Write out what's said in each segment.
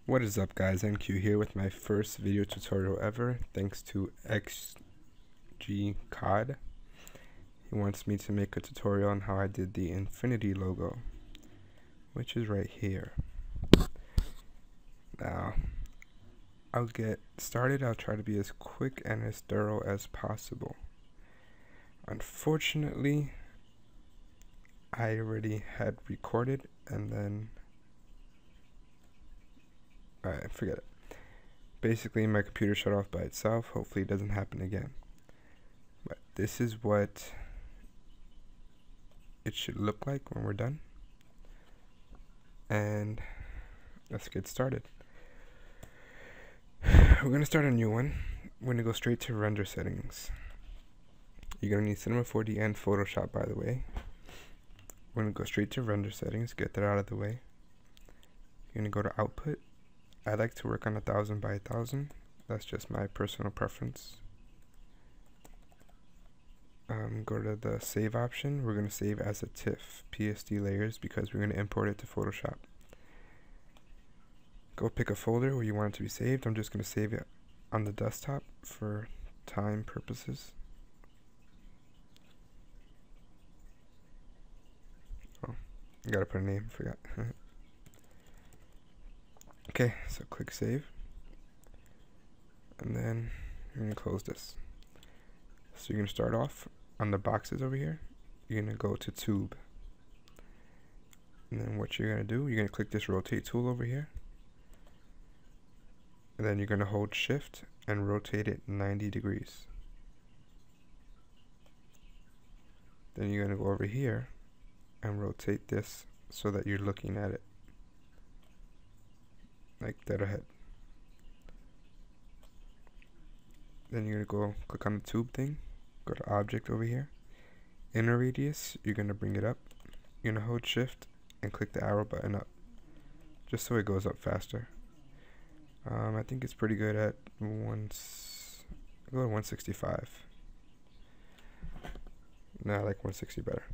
What is up, guys? EnCue here with my first video tutorial ever, thanks to XG He wants me to make a tutorial on how I did the infinity logo, which is right here. Now, I'll get started. I'll try to be as quick and as thorough as possible. Unfortunately, I already had recorded and then alright, forget it. Basically, my computer shut off by itself. Hopefully it doesn't happen again. But this is what it should look like when we're done. And let's get started. We're going to start a new one. We're going to go straight to render settings. You're going to need Cinema 4D and Photoshop, by the way. We're going to go straight to render settings, get that out of the way. You're going to go to output. I like to work on 1000 by 1000. That's just my personal preference. Go to the save option. We're going to save as a TIFF, PSD layers, because we're going to import it to Photoshop. Go pick a folder where you want it to be saved. I'm just going to save it on the desktop for time purposes. Oh, I gotta put a name, forgot. Okay, so click save. And then you're going to close this. So you're going to start off on the boxes over here. You're going to go to tube. And then what you're going to do, you're going to click this rotate tool over here. And then you're going to hold shift and rotate it 90 degrees. Then you're going to go over here and rotate this so that you're looking at it like that ahead. Then you're going to go click on the tube thing, go to object over here. Inner radius, you're going to bring it up. You're going to hold shift and click the arrow button up, just so it goes up faster. I think it's pretty good at go to 165. No, I like 160 better.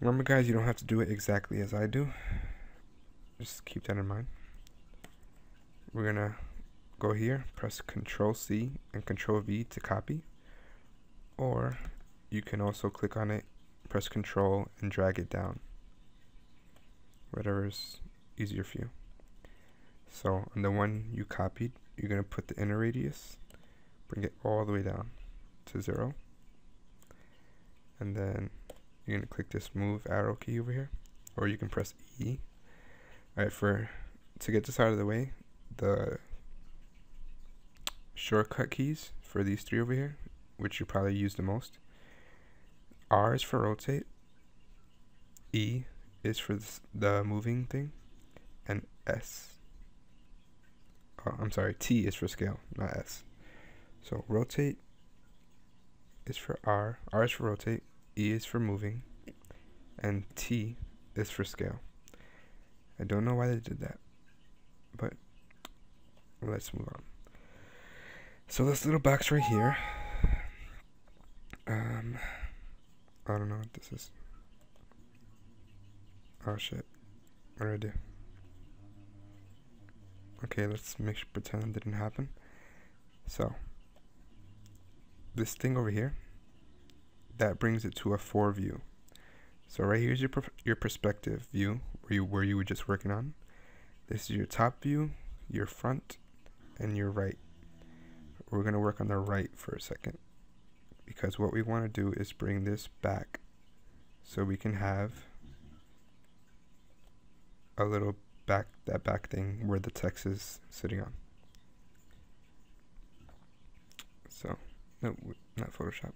Remember, guys, you don't have to do it exactly as I do. Just keep that in mind. We're going to go here, press Control-C and Control-V to copy. Or you can also click on it, press Control, and drag it down. Whatever's easier for you. So on the one you copied, you're going to put the inner radius, bring it all the way down to 0. And then you're going to click this move arrow key over here. Or you can press E. Alright, to get this out of the way, the shortcut keys for these three over here, which you probably use the most. R is for rotate, E is for the moving thing, and T is for scale, not S. So rotate is for R is for rotate, E is for moving, and T is for scale. I don't know why they did that, but let's move on. So this little box right here, I don't know what this is. Oh shit, what do I do? Okay, let's pretend it didn't happen. So this thing over here, that brings it to a 4 view. So right here's your perspective view where you were just working on. This is your top view, your front, and your right. We're going to work on the right for a second, because what we want to do is bring this back so we can have a little that back thing where the text is sitting on. So, no, not Photoshop.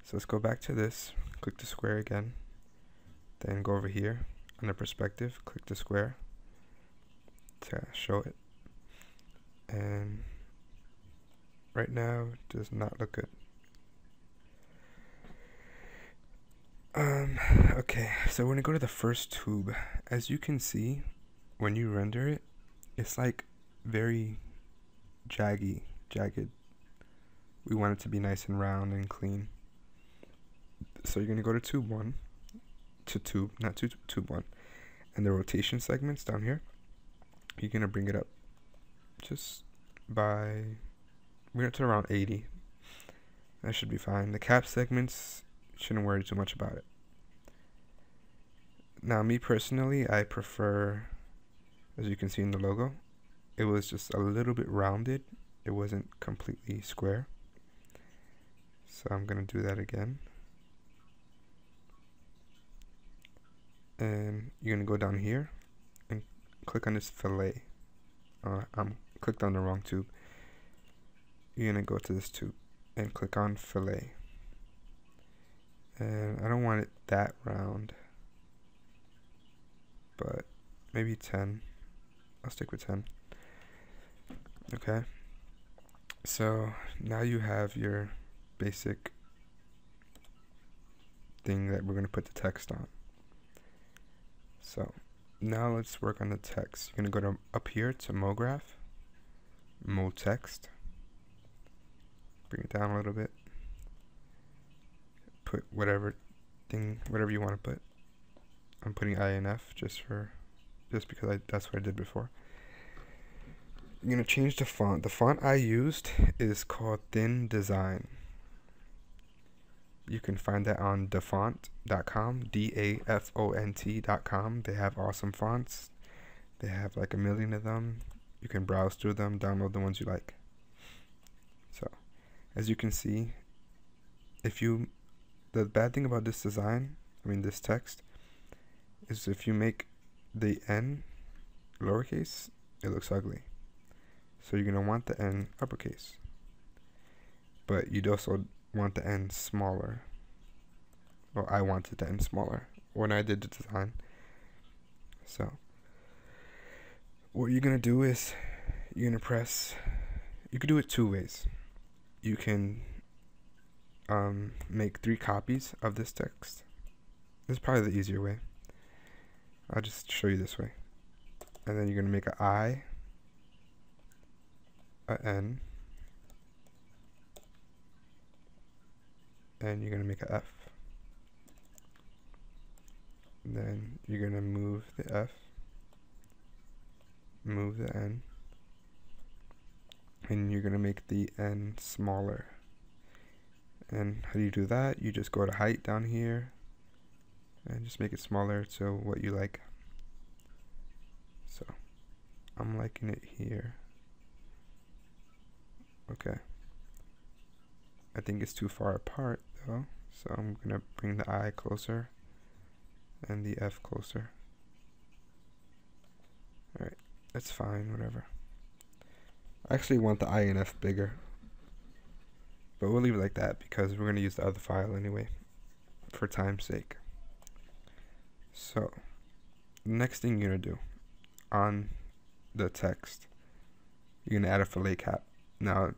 So let's go back to this, click the square again, then go over here on the perspective, click the square to show it. And right now it does not look good. Okay, so we're gonna go to the first tube. As you can see, when you render it, it's like very jagged. We want it to be nice and round and clean. So you're gonna go to tube 1, tube 1, and the rotation segments down here. you're gonna bring it up just by, we're up to around 80. That should be fine. The cap segments, shouldn't worry too much about it. Now, me personally, I prefer, as you can see in the logo, it was just a little bit rounded. It wasn't completely square. So I'm gonna do that again. And you're gonna go down here and click on this fillet. I'm clicked on the wrong tube. You're gonna go to this tube and click on fillet. And I don't want it that round, but maybe 10. I'll stick with 10. Okay. So now you have your basic thing that we're gonna put the text on. So now let's work on the text. You're gonna go to up here to MoGraph, Mo Text. Bring it down a little bit. Put whatever you want to put. I'm putting INF just because that's what I did before. I'm gonna change the font. The font I used is called Thin Design. You can find that on dafont.com, DAFONT.com. They have awesome fonts. They have like 1 million of them. You can browse through them, download the ones you like. So, as you can see, the bad thing about this design, this text, is if you make the N lowercase, it looks ugly. So you're going to want the N uppercase. But you'd also want the N smaller. Well, I wanted the N smaller when I did the design. So what you're going to do is you're going to press, you can do it 2 ways. You can make 3 copies of this text. This is probably the easier way. I'll just show you this way. And then you're going to make an I, a N, and you're going to make a F. And then you're going to move the F, move the N, and you're going to make the N smaller. And how do you do that? You just go to height down here and just make it smaller to what you like. So I'm liking it here. Okay. I think it's too far apart though, so I'm gonna bring the I closer and the F closer. Alright, that's fine, whatever. I actually want the I and F bigger, but we'll leave it like that because we're gonna use the other file anyway for time's sake. So the next thing you're gonna do on the text, you're gonna add a fillet cap. Now,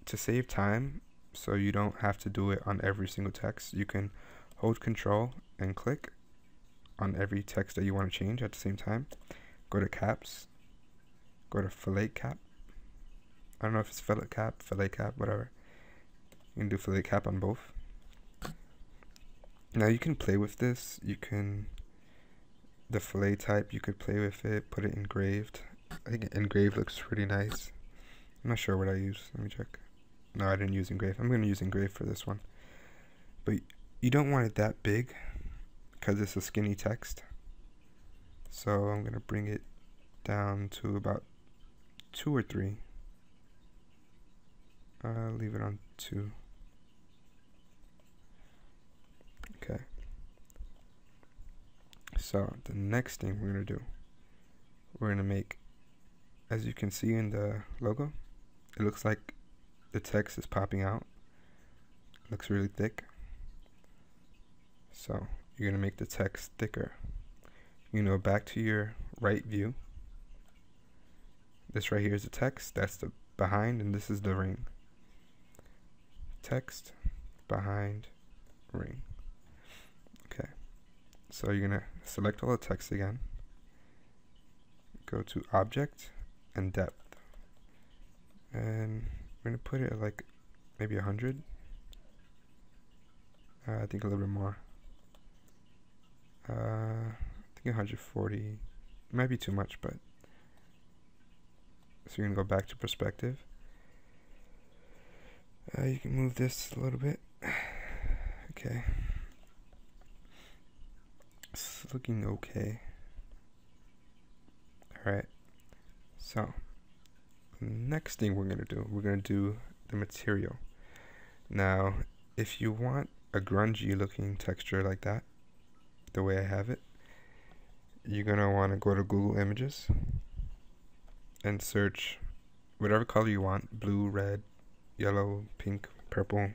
to save time, so you don't have to do it on every single text, you can hold Control and click on every text that you want to change at the same time. Go to caps, go to fillet cap. I don't know if it's fillet cap, whatever. You can do fillet cap on both. Now you can play with this. The fillet type, you could play with it, put it engraved. I think engraved looks pretty nice. I'm not sure what I use. Let me check. No, I didn't use engraved. I'm going to use engraved for this one. But you don't want it that big because it's a skinny text. So I'm going to bring it down to about 2 or 3. Leave it on 2. Okay. So the next thing we're going to do, we're going to make, as you can see in the logo, it looks like the text is popping out. It looks really thick. So you're going to make the text thicker. You know, back to your right view. This right here is the text. That's the behind, and this is the ring. Text, behind, ring. Okay. So you're going to select all the text again. Go to Object and Depth. And we're going to put it at like maybe 100. I think a little bit more. I think 140. It might be too much, but So you're going to go back to perspective. You can move this a little bit. Okay. It's looking okay. Alright. So, the next thing we're going to do the material. Now, if you want a grungy looking texture like that, the way I have it, you're going to want to go to Google Images and search whatever color you want: blue, red, yellow, pink, purple,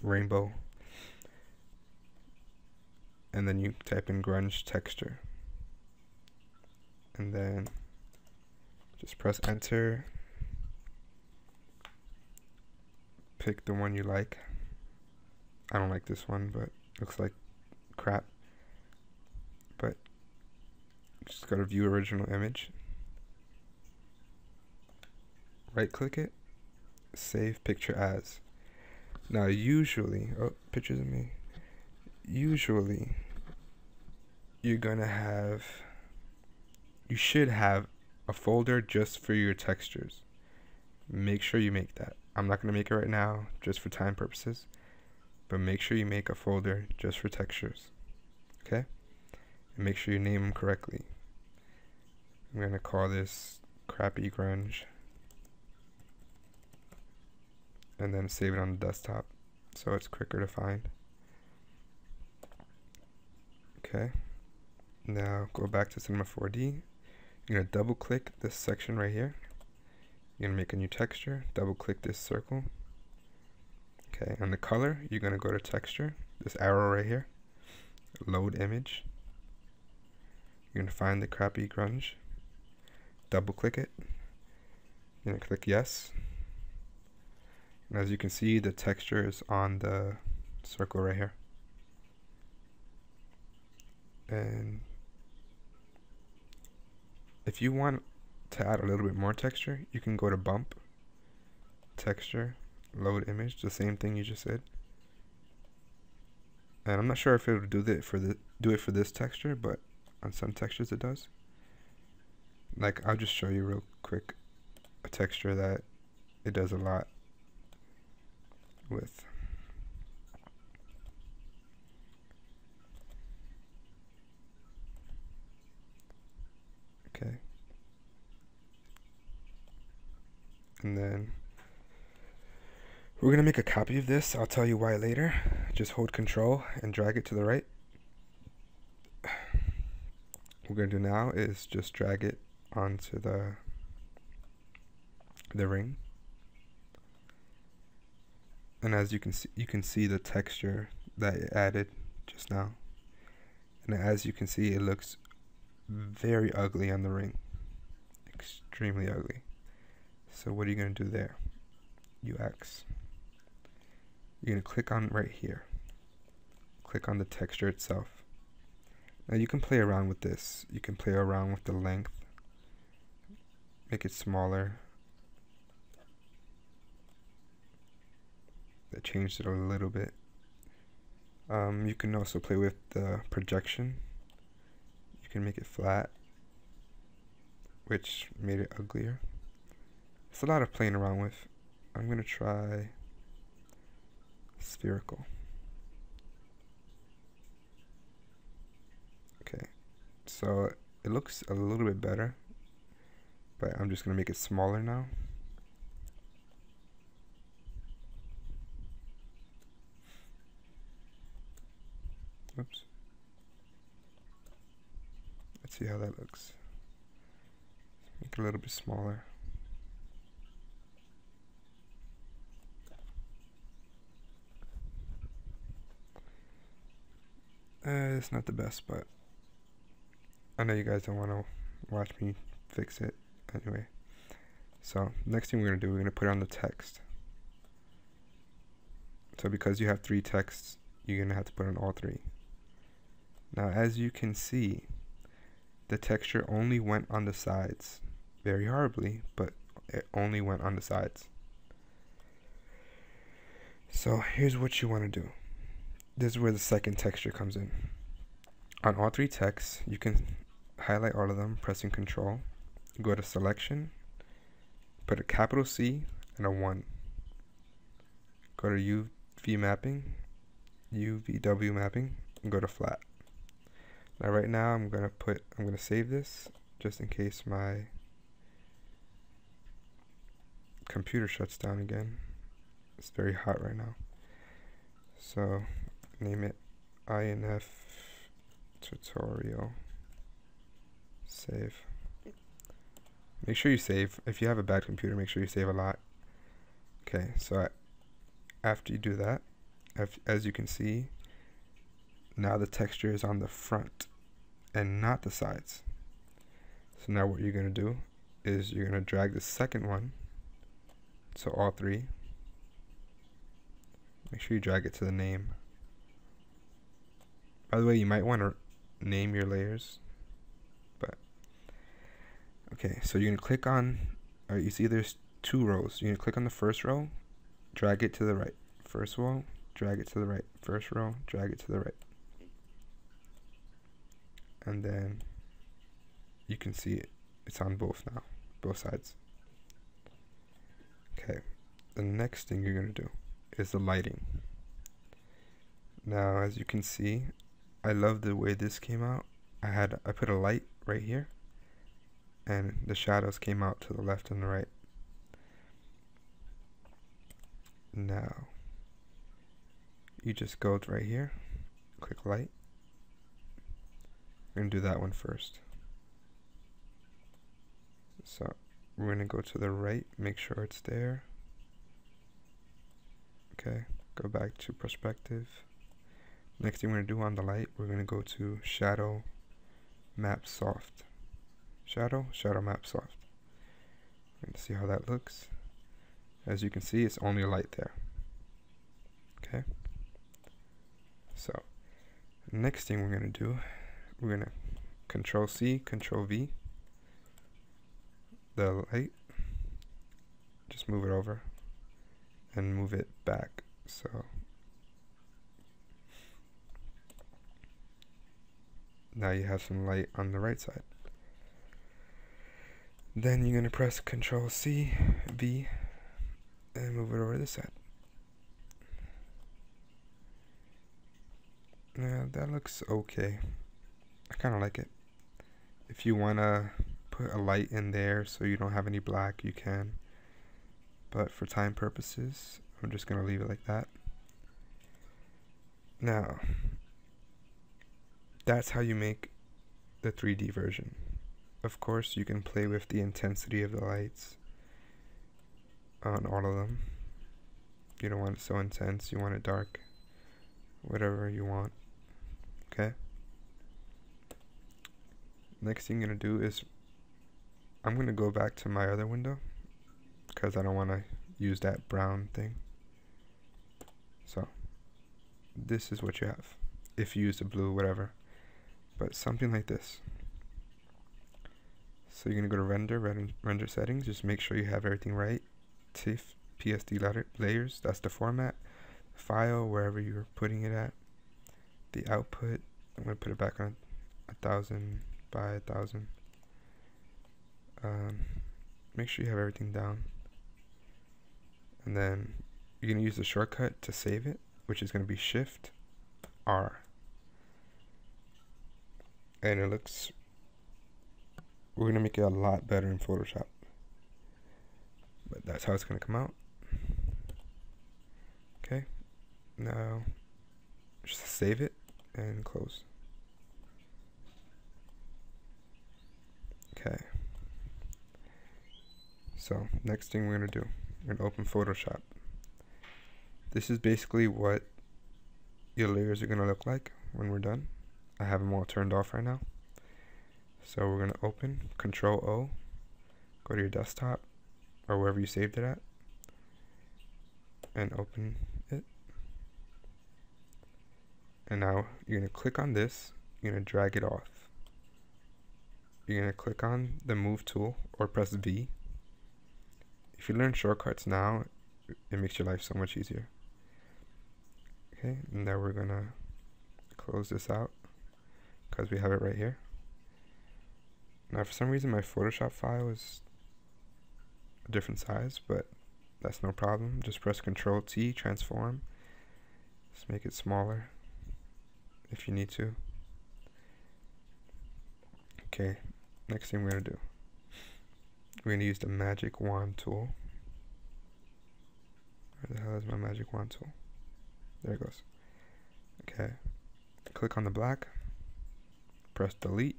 rainbow, and then you type in grunge texture, and then just press enter. Pick the one you like. I don't like this one, but it looks like crap. But just go to view original image, right click it, save picture as. Now usually, pictures of me. Usually you should have a folder just for your textures. Make sure you make that. I'm not going to make it right now just for time purposes, but make sure you make a folder just for textures. Okay? And make sure you name them correctly. I'm going to call this crappy grunge, and then save it on the desktop so it's quicker to find. Okay, now go back to Cinema 4D. You're going to double click this section right here. You're going to make a new texture, double click this circle. Okay, on the color, you're going to go to texture, this arrow right here, load image. You're going to find the crappy grunge, double click it. You're going to click yes. And as you can see, the texture is on the circle right here. And if you want to add a little bit more texture, you can go to bump, texture, load image, the same thing you just did. And I'm not sure if it will do it for this texture, but on some textures it does. Like, I'll just show you real quick a texture that it does a lot with. Okay. And then we're going to make a copy of this. I'll tell you why later. Just hold Control and drag it to the right. What we're going to do now is just drag it onto the ring. And as you can see the texture that it added just now. And as you can see, it looks very ugly on the ring. Extremely ugly. So what are you going to do there? UX. You're going to click on right here. Click on the texture itself. Now you can play around with this. You can play around with the length. Make it smaller. I changed it a little bit. You can also play with the projection. You can make it flat, which made it uglier. It's a lot of playing around with. I'm going to try spherical. Okay, so it looks a little bit better, but I'm just going to make it smaller now. Oops. Let's see how that looks. Make it a little bit smaller. It's not the best, but I know you guys don't want to watch me fix it anyway. So next thing we're going to do, we're going to put on the text. So because you have 3 texts, you're going to have to put on all 3. Now as you can see, the texture only went on the sides. Very horribly, but it only went on the sides. So here's what you want to do. This is where the second texture comes in. On all 3 texts, you can highlight all of them, pressing Control. Go to Selection, put a capital C and a 1. Go to UV mapping, UVW mapping, and go to flat. Now right now I'm gonna save this just in case my computer shuts down again. It's very hot right now. So name it INF tutorial. Save. Make sure you save. If you have a bad computer, make sure you save a lot. Okay, so after you do that, as you can see, now the texture is on the front and not the sides. So now what you're going to do is you're going to drag the second one, so all three. Make sure you drag it to the name. By the way, you might want to name your layers, but okay, so you're going to click on, you see there's 2 rows. You're going to click on the first row, drag it to the right. First row, drag it to the right. First row, drag it to the right. And then you can see it's on both now, both sides. Okay, the next thing you're going to do is the lighting. Now, as you can see, I love the way this came out. I put a light right here, and the shadows came out to the left and the right. Now, you just go right here, click light. We're going to do that one first. So we're going to go to the right, make sure it's there. Okay, go back to perspective. Next thing we're going to do on the light, we're going to go to shadow, map soft. Shadow map soft. We're going to see how that looks. As you can see, it's only a light there. Okay. So next thing we're going to do, we're going to Control C, Control V. The light, just move it over and move it back. So now you have some light on the right side. Then you're going to press Control C, V, and move it over to this side. Now that looks okay. I kind of like it. If you want to put a light in there so you don't have any black, you can. But for time purposes, I'm just going to leave it like that. Now, that's how you make the 3D version. Of course, you can play with the intensity of the lights on all of them. You don't want it so intense, you want it dark. Whatever you want. Okay? Next thing I'm going to do is I'm going to go back to my other window because I don't want to use that brown thing. So this is what you have if you use the blue, whatever, but something like this. So you're going to go to render settings, just make sure you have everything right. TIFF PSD layers, that's the format. File, wherever you're putting it at. The output, I'm going to put it back on 1000 by 1000. Make sure you have everything down, and then you're going to use the shortcut to save it, which is going to be Shift R, and it looks, we're going to make it a lot better in Photoshop, but that's how it's going to come out. Okay, now just save it and close. Okay, so next thing we're going to do, we're going to open Photoshop. This is basically what your layers are going to look like when we're done. I have them all turned off right now. So we're going to open, Control O, go to your desktop or wherever you saved it at, and open it. And now you're going to click on this, you're going to drag it off. You're going to click on the move tool or press V. If you learn shortcuts now, it makes your life so much easier. Okay, and now we're going to close this out because we have it right here. Now for some reason my Photoshop file is a different size, but that's no problem. Just press Control T, transform. Just make it smaller if you need to. Okay, next thing we're gonna do, we're gonna use the magic wand tool. Where the hell is my magic wand tool? There it goes. Okay, click on the black, press delete,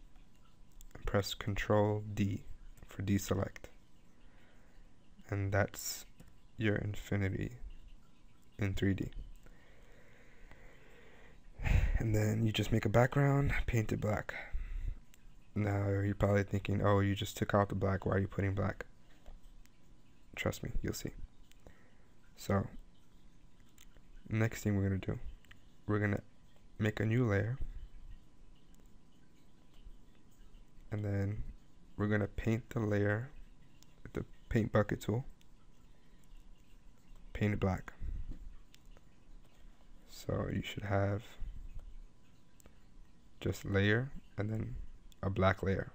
and press Control D for deselect. And that's your infinity in 3D. And then you just make a background, paint it black. Now you're probably thinking, oh, you just took out the black, why are you putting black? Trust me, you'll see. So, next thing we're gonna do, we're gonna make a new layer, and then we're gonna paint the layer with the paint bucket tool, paint it black. So you should have just layer and then a black layer,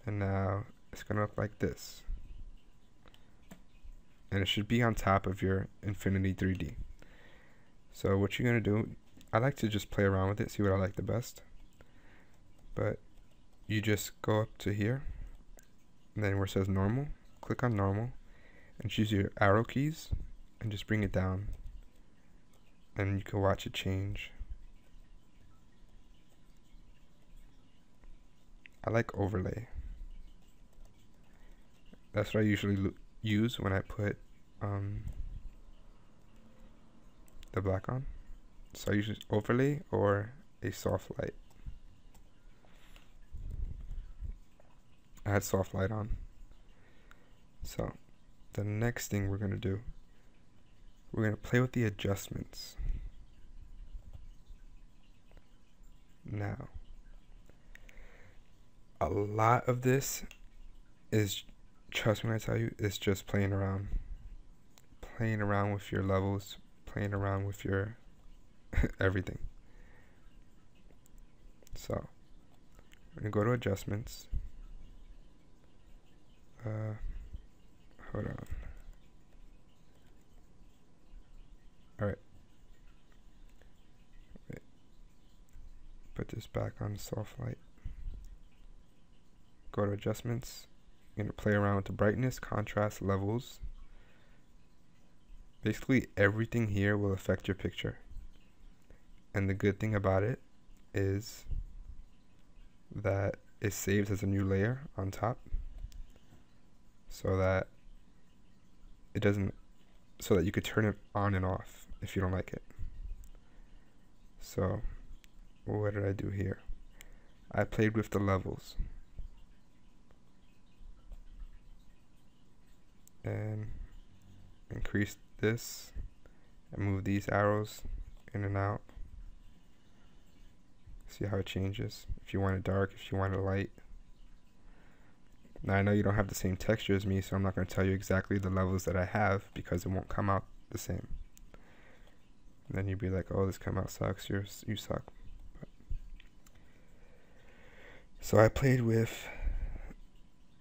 and now it's gonna look like this, and it should be on top of your Infinity 3D. So what you're gonna do, I like to just play around with it, see what I like the best, but you just go up to here, and then where it says normal, click on normal, and choose your arrow keys, and just bring it down, and you can watch it change. I like overlay. That's what I usually use when I put the black on. So I use overlay or a soft light. I had soft light on. So the next thing we're gonna do, we're gonna play with the adjustments. Now, a lot of this is, trust me when I tell you, it's just playing around. Playing around with your levels, playing around with your everything. So, we're gonna go to adjustments. Hold on. Alright. Wait. Put this back on soft light. Go to adjustments. You're going to play around with the brightness, contrast, levels. Basically everything here will affect your picture. And the good thing about it is that it saves as a new layer on top, so that it doesn't, so that you could turn it on and off if you don't like it. So what did I do here? I played with the levels and increase this and move these arrows in and out. See how it changes, if you want it dark, if you want it light. Now I know you don't have the same texture as me, so I'm not going to tell you exactly the levels that I have, because it won't come out the same. And then you'd be like, oh, this come out sucks, you suck. But so I played with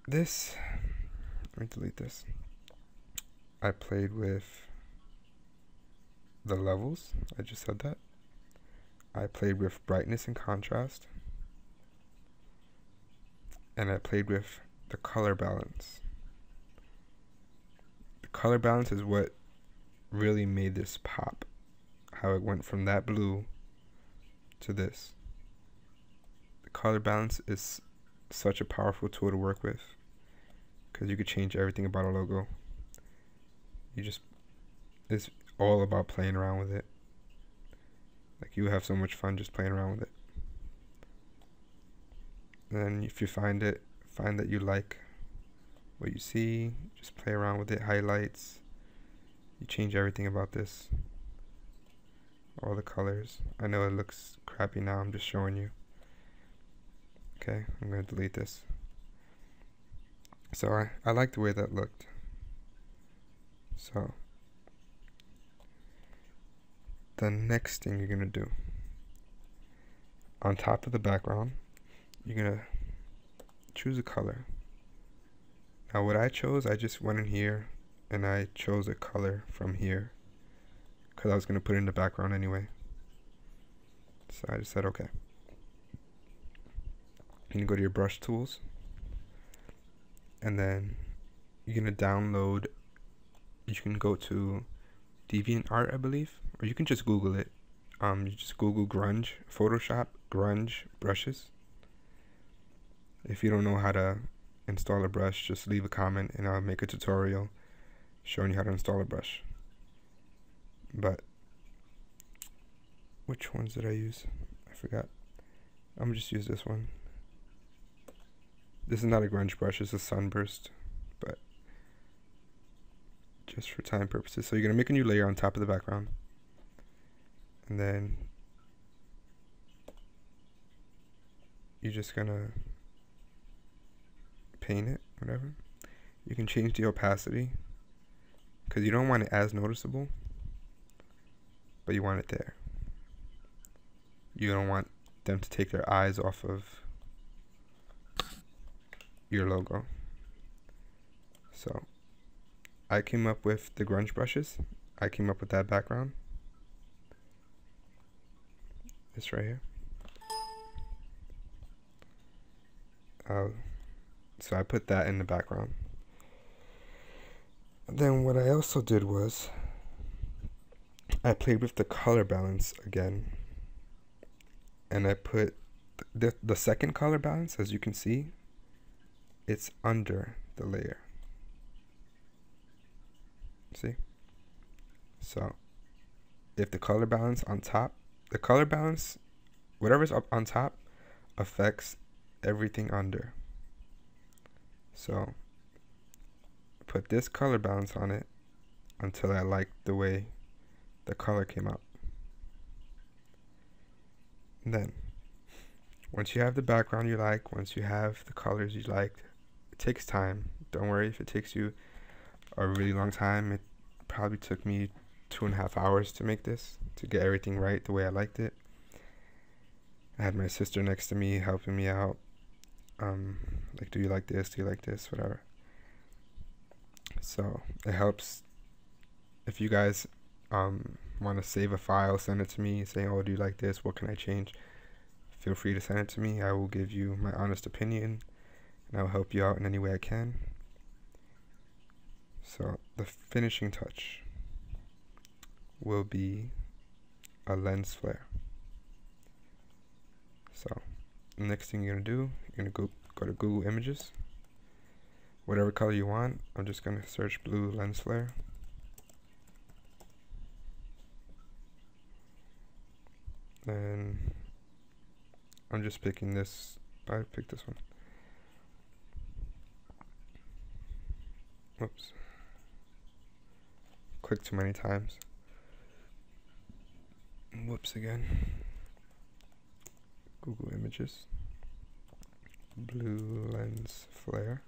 this. Let me delete this. I played with the levels, I just said that. I played with brightness and contrast. And I played with the color balance. The color balance is what really made this pop. How it went from that blue to this. The color balance is such a powerful tool to work with, because you could change everything about a logo. It's all about playing around with it. Like, you have so much fun just playing around with it. And then if you find that you like what you see, just play around with it, highlights. You change everything about this. All the colors. I know it looks crappy now, I'm just showing you. Okay, I'm going to delete this. So I like the way that looked. So the next thing you're going to do, on top of the background, you're going to choose a color. Now what I chose, I just went in here and I chose a color from here because I was going to put it in the background anyway. So I just said okay. You can go to your brush tools, and then you're going to download, you can go to DeviantArt, I believe, or you can just Google it. You just Google Grunge, Photoshop, Grunge brushes. If you don't know how to install a brush, just leave a comment and I'll make a tutorial showing you how to install a brush. But which ones did I use? I forgot. I'm gonna just use this one. This is not a grunge brush, it's a sunburst, but just for time purposes. So you're gonna make a new layer on top of the background, and then you're just gonna paint it, whatever. You can change the opacity because you don't want it as noticeable, but you want it there. You don't want them to take their eyes off of your logo. So I came up with the grunge brushes. I came up with that background. This right here. So I put that in the background. Then what I also did was I played with the color balance again, and I put the second color balance, as you can see, it's under the layer. See? So if the color balance on top, the color balance, whatever's up on top affects everything under. So put this color balance on it until I like the way the color came out. And then once you have the background you like, once you have the colors you like, it takes time. Don't worry if it takes you a really long time. It probably took me 2.5 hours to make this, to get everything right the way I liked it. I had my sister next to me helping me out. Like, do you like this? Do you like this? Whatever. So it helps if you guys want to save a file, send it to me, saying, oh, do you like this? What can I change? Feel free to send it to me. I will give you my honest opinion, and I'll help you out in any way I can. So the finishing touch will be a lens flare. So the next thing you're going to do, you're going to go to Google Images, whatever color you want. I'm just going to search blue lens flare. And I'm just picking this. I picked this one. Whoops. Click too many times. Whoops again. Google Images. Blue lens flare.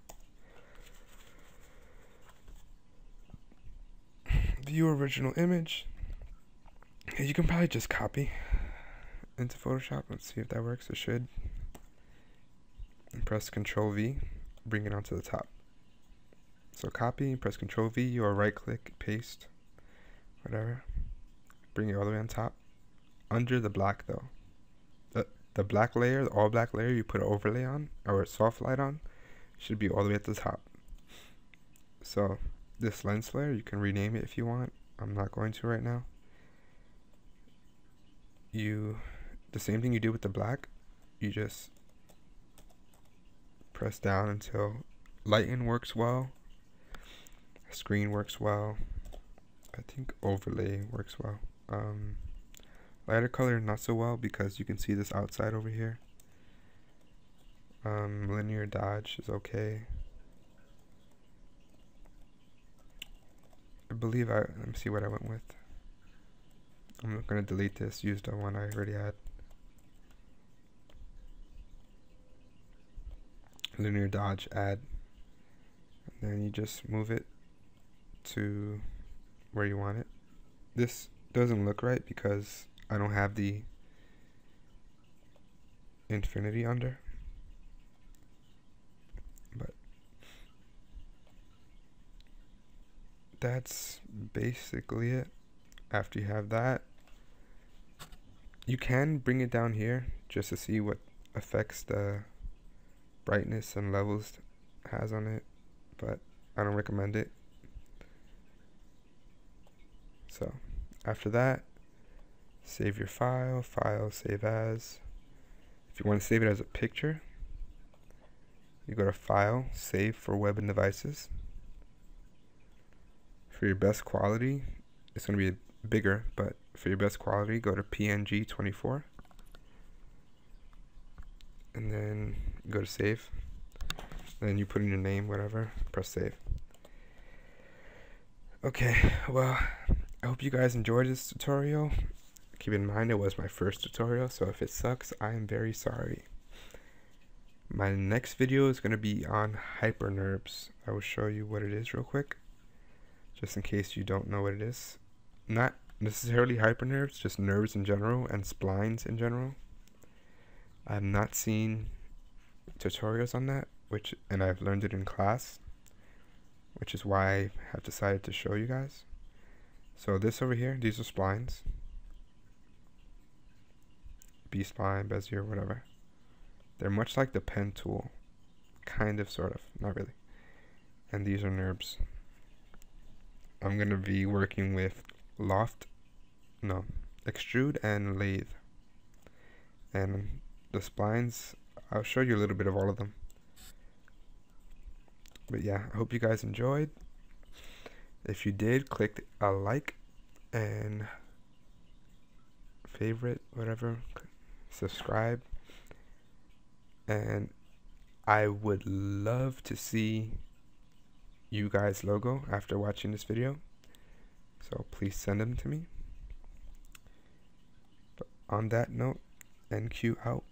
View original image. You can probably just copy into Photoshop. Let's see if that works. It should. And press Ctrl V, bring it onto the top. So copy, press Ctrl V, or right click, paste, whatever. Bring it all the way on top. Under the black though. The black layer, the all black layer you put an overlay on, or a soft light on, should be all the way at the top. So this lens flare, you can rename it if you want. I'm not going to right now. The same thing you do with the black, you just press down until lighten works well, screen works well, I think overlay works well. Lighter color not so well because you can see this outside over here. Linear dodge is okay. I believe let me see what I went with. I'm not going to delete this, use the one I already had. Linear dodge, add. And then you just move it to where you want it. This doesn't look right because I don't have the infinity under. But that's basically it. After you have that, you can bring it down here just to see what effects the brightness and levels has on it, but I don't recommend it. So after that, save your file, save as. If you want to save it as a picture, you go to File, Save for Web and Devices. For your best quality, it's going to be bigger, but for your best quality, go to PNG 24. And then go to Save. Then you put in your name, whatever, press Save. Okay, well, I hope you guys enjoyed this tutorial. Keep in mind it was my first tutorial, so if it sucks, I am very sorry. My next video is going to be on hypernerbs. I will show you what it is real quick, just in case you don't know what it is. Not necessarily hypernerbs, just nerves in general and splines in general. I have not seen tutorials on that, and I've learned it in class, which is why I have decided to show you guys. So this over here, these are splines. B-spline, Bezier, whatever. They're much like the pen tool. Kind of, sort of, not really. And these are NURBS. I'm going to be working with extrude and lathe. And the splines, I'll show you a little bit of all of them. But yeah, I hope you guys enjoyed. If you did, click a like and favorite, whatever, subscribe. And I would love to see you guys' logo after watching this video, so please send them to me. But on that note, EnCue out.